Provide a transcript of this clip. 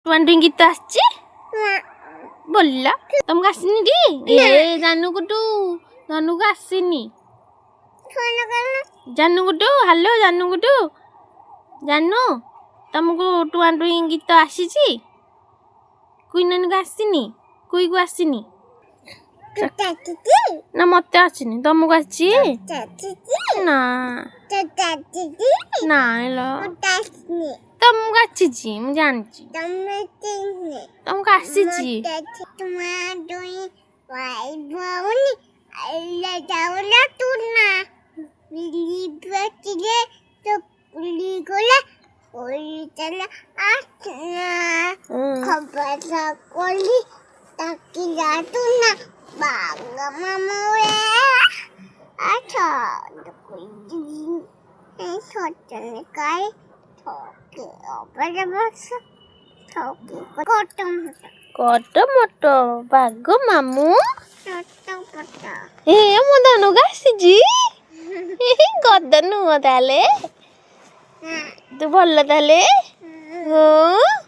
টুয়ান গীত আসছে বললা তোমাকে আসেনি রে এ জানু কুটু ধনুকে আসেনি জানু কুটু হ্যালো জানু কুটু জানু ତମକୁ ଟୁଆଁ ଟୁଇଁ ଗୀତ ଆସିଛି କୁଇନାନକୁ ଆସିନି କୁଇକୁ ଆସିନି ନା ମତେ ଆସିନି ତମକୁ ଆସିଛି ନା ନାଇଲୋ ତମକୁ ଆସିଛି ମୁଁ ଜାଣିଛି ତମକୁ ଆସିଛି କଟ ମଟ ବାଘ ମାମୁଁ ଏ ମୋ ଧନକୁ ଆସିଛି ଗଦ ନୁହଁ ତାହେଲେ ତୁ ଭଲ ତାହେଲେ ହଁ